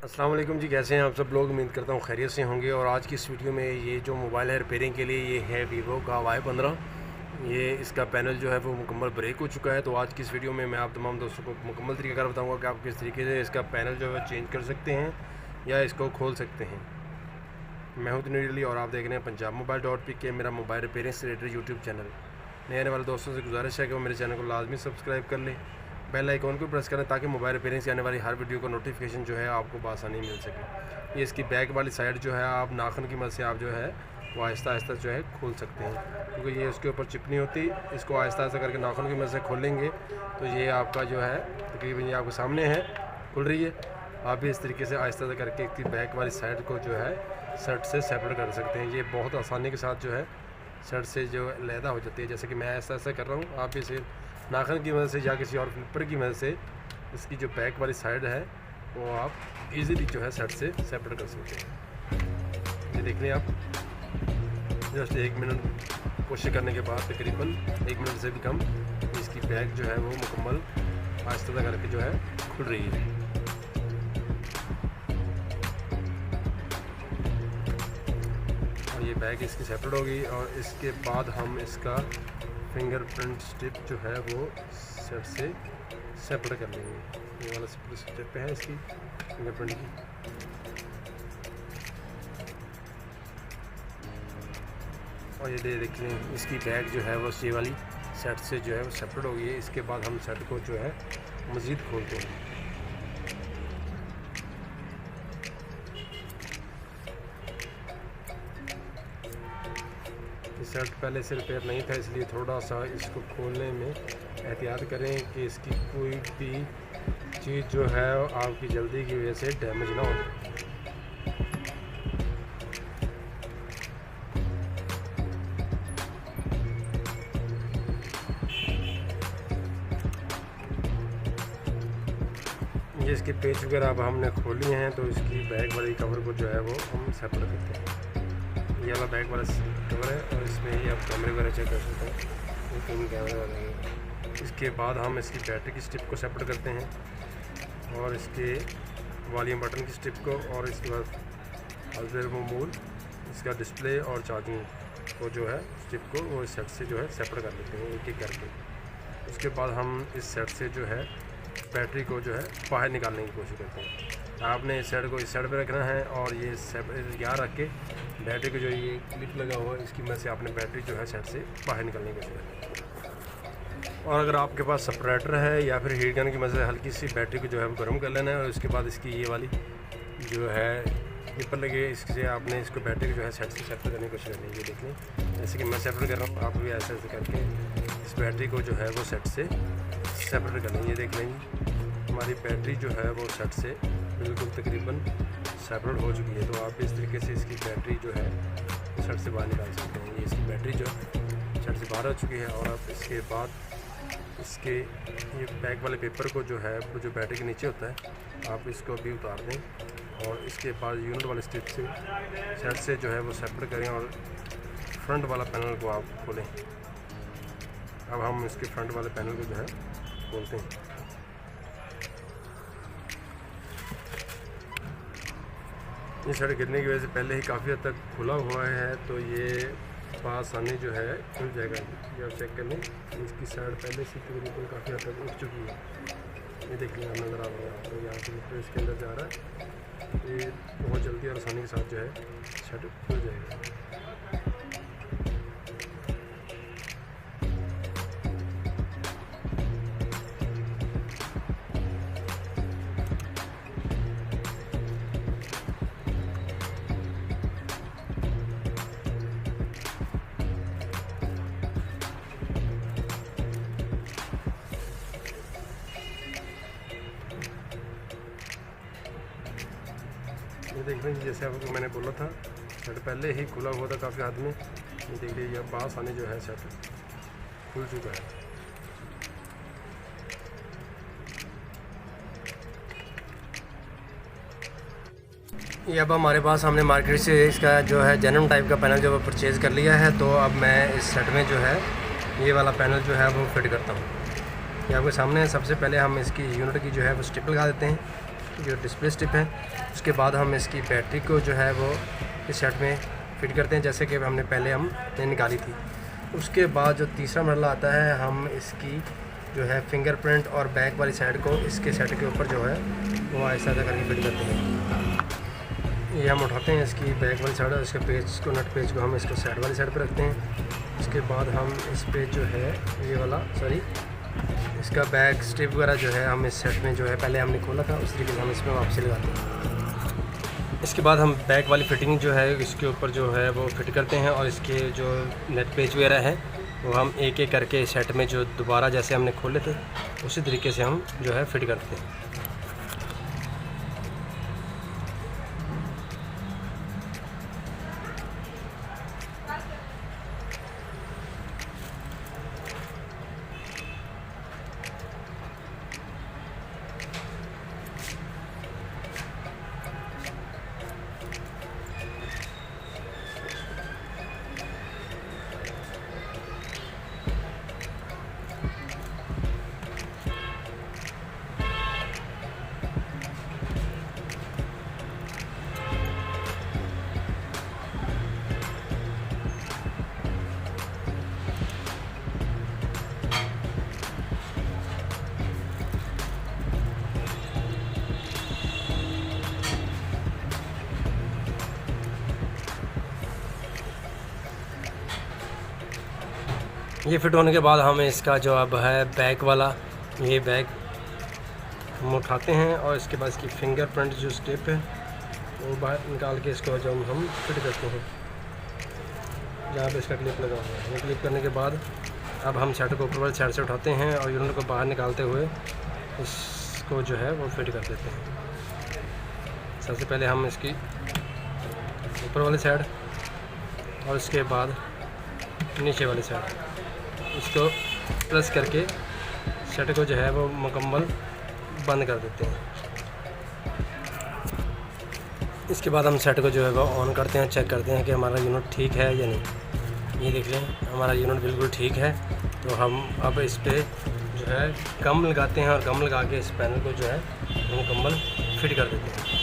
अस्सलाम वालेकुम जी, कैसे हैं आप सब लोग। उम्मीद करता हूँ खैरियत से होंगे। और आज की इस वीडियो में ये जो मोबाइल है रिपेयरिंग के लिए, ये है वीवो का Y15। ये इसका पैनल जो है वो मुकम्मल ब्रेक हो चुका है। तो आज की इस वीडियो में मैं आप तमाम दोस्तों को मुकम्मल तरीक़ाकार बताऊँगा कि आप किस तरीके से इसका पैनल जो है चेंज कर सकते हैं या इसको खोल सकते हैं। मैं हूं तनवीर अली और आप देख रहे हैं punjabmobile.pk, मेरा मोबाइल रिपेयरिंग से रिलेटेड यूट्यूब चैनल। नए आने वाले दोस्तों से गुजारिश है कि वो मेरे चैनल को लाजमी सब्सक्राइब कर लें, बेल आइकॉन को प्रेस करें ताकि मोबाइल रिपेयरिंग से आने वाली हर वीडियो का नोटिफिकेशन जो है आपको बआसानी मिल सके। ये इसकी बैक वाली साइड जो है आप नाखून की मदद से आप जो है वो आहिस्ता आहिस्ता जो है खोल सकते हैं, क्योंकि ये उसके ऊपर चिप नहीं होती। इसको आहिस्ता आहिस्ता करके नाखून की मदद से खोलेंगे तो ये आपका जो है तकरीबन ये आपके सामने है, खुल रही है। आप भी इस तरीके से आहिस्ता आहिस्ता करके इसकी बैक वाली साइड को जो है शर्ट से सेपरेट कर सकते हैं। ये बहुत आसानी के साथ जो है शर्ट से जो लैदा हो जाती है, जैसे कि मैं ऐसा ऐसा कर रहा हूँ। आप इसे नाखून की मदद से या किसी और फ्लिपर की मदद से इसकी जो बैक वाली साइड है वो आप इजीली जो है शर्ट से सेपरेट कर सकते हैं। ये देख लें आप, जस्ट 1 मिनट कोशिश करने के बाद तकरीबन 1 मिनट से भी कम इसकी बैक जो है वो मुकम्मल आहिस्ता करके जो है खुल रही है। ये बैग इसकी सेपरेट होगी और इसके बाद हम इसका फिंगरप्रिंट स्टिप जो है वो सेट से सेपरेट कर लेंगे। ये वाला सेपरेट स्टिप है इसकी फिंगरप्रिंट की। और ये देख लें इसकी बैग जो है वो ये वाली सेट से जो है वो सेपरेट हो गई है। इसके बाद हम सेट को जो है मज़ीद खोलते हैं। शर्ट पहले से रिपेयर नहीं था, इसलिए थोड़ा सा इसको खोलने में एहतियात करें कि इसकी कोई भी चीज़ जो है आपकी जल्दी की वजह से डैमेज ना हो। ये इसके पेच वगैरह अब हमने खोली हैं, तो इसकी बैक वाली कवर को जो है वो हम सेपरेट करते हैं। ये वाला बैक वाला कवर है और इसमें ही आप कैमरे वगैरह चेक कर सकते हैं, 3 कैमरे वाले हैं। इसके बाद हम इसकी बैटरी की स्ट्रिप को सेपरेट करते हैं और इसके वॉल्यूम बटन की स्ट्रिप को, और इसके बाद हार्डवेयर मोड, इसका डिस्प्ले और चार्जिंग को जो है स्ट्रिप को वो इस सेट से जो है सेपरेट कर लेते हैं एक एक करके। उसके बाद हम इस सेट से जो है बैटरी को जो है बाहर निकालने की कोशिश करते हैं। आपने इस साइड को इस साइड पे रखना है और ये यहाँ रख के बैटरी को जो ये क्लिप लगा हुआ है इसकी मदद से आपने बैटरी जो है साइड से बाहर निकालने की कोशिश करनी है। और अगर आपके पास सेपरेटर है या फिर हीट गन की मदद से हल्की सी बैटरी को जो है गर्म कर लेना है, और उसके बाद इसकी ये वाली जो है क्लिपर लगे इससे आपने इसको बैटरी को जो है साइड से सेपरेट करने की कोशिश करनी है। ये देख लें जैसे कि मैं सेपरेट कर रहा हूँ, आप भी ऐसे ऐसे करके इस बैटरी को जो है वो सेट से सेपरेट कर लें। ये देख लें हमारी बैटरी जो है वो सेट से बिल्कुल तकरीबन सेपरेट हो चुकी है। तो आप इस तरीके से इसकी बैटरी जो है शर्ट से बाहर निकाल सकते हैं। ये इसकी बैटरी जो शर्ट से बाहर आ चुकी है। और आप इसके बाद इसके ये बैक वाले पेपर को जो है जो बैटरी के नीचे होता है आप इसको भी उतार दें और इसके बाद यूनिट वाले स्टिप से शर्ट से जो है वो सेपरेट करें और फ्रंट वाला पैनल को आप खोलें। अब हम इसके फ्रंट वाले पैनल को जो है खोलते हैं। ये शर्ट गिरने की वजह से पहले ही काफ़ी हद तक खुला हुआ है, तो ये आसानी जो है खुल जाएगा। ये आप चेक कर लें इसकी साइड पहले से तकरीबन काफ़ी हद तक उठ चुकी है। ये देखिए आप नज़र आ रहा है आपको, यहाँ से तो इसके अंदर जा रहा है। ये बहुत जल्दी और आसानी के साथ जो है शर्ट खुल जाएगा। ये देख लें जैसे आपको मैंने बोला था शर्ट पहले ही खुला हुआ था काफ़ी हाथ में। ये देख लीजिए अब आसानी जो है शर्ट खुल चुका है। ये अब हमारे पास हमने मार्केट से इसका जो है जेनम टाइप का पैनल जो परचेज़ कर लिया है। तो अब मैं इस सेट में जो है ये वाला पैनल जो है वो फिट करता हूँ। ये आपके सामने है। सबसे पहले हम इसकी यूनिट की जो है वो स्ट्रिप लगा देते हैं। जो डिस्प्ले स्ट्रिप है। उसके बाद हम इसकी बैटरी को जो है वो इस सेट में फिट करते हैं, जैसे कि हमने पहले हमने निकाली थी। उसके बाद जो तीसरा मरला आता है, हम इसकी जो है फिंगरप्रिंट और बैक वाली साइड को इसके सेट के ऊपर जो है वो ऐसा करके फिट करते हैं। ये हम उठाते हैं इसकी बैक वाली साइड और इसके पेज को, नट पेज को हम इसको साइड वाली साइड पर रखते हैं। उसके बाद हम इस पे जो है ये वाला इसका बैक स्ट्रिप वगैरह जो है हम इस सेट में जो है पहले हमने खोला था उस तरीके से हम इसमें वापसी लगाते हैं। इसके बाद हम बैक वाली फिटिंग जो है इसके ऊपर जो है वो फिट करते हैं और इसके जो नेट पेज वगैरह है वो हम एक एक करके सेट में जो दोबारा जैसे हमने खोले थे उसी तरीके से हम जो है फिट करते हैं। ये फिट होने के बाद हम इसका जो अब है बैक वाला ये बैक हम उठाते हैं और इसके बाद इसकी फिंगरप्रिंट जो स्ट्रिप है वो बाहर निकाल के इसको जो हम फिट करते हैं जहाँ पे इसका क्लिप लगा हुआ है। क्लिप करने के बाद अब हम सेट को ऊपर वाली साइड से उठाते हैं और यूनिट को बाहर निकालते हुए इसको जो है वो फिट कर देते हैं। सबसे पहले हम इसकी ऊपर वाली साइड और उसके बाद नीचे वाली साइड इसको प्रेस करके सेट को जो है वो मुकम्मल बंद कर देते हैं। इसके बाद हम सेट को जो है वो ऑन करते हैं, चेक करते हैं कि हमारा यूनिट ठीक है या नहीं। ये देख लें हमारा यूनिट बिल्कुल ठीक है। तो हम अब इस पर जो है गम लगाते हैं और गम लगा के इस पैनल को जो है मुकम्मल फिट कर देते हैं।